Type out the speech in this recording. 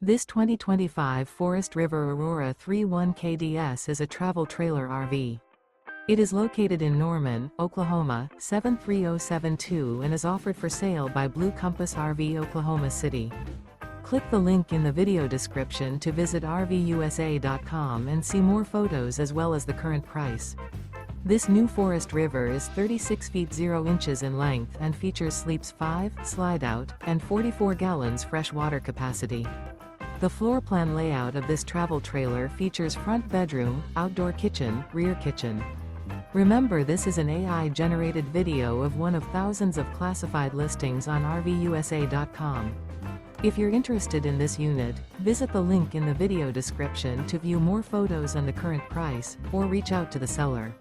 This 2025 Forest River Aurora 31 KDS is a travel trailer RV. It is located in Norman, Oklahoma, 73072 and is offered for sale by Blue Compass RV Oklahoma City. Click the link in the video description to visit RVUSA.com and see more photos as well as the current price. This new Forest River is 36 feet 0 inches in length and features sleeps 5, Slideout, and 44 gallons fresh water capacity. The floor plan layout of this travel trailer features front bedroom, outdoor kitchen, rear kitchen. Remember, this is an AI-generated video of one of thousands of classified listings on RVUSA.com. If you're interested in this unit, visit the link in the video description to view more photos and the current price, or reach out to the seller.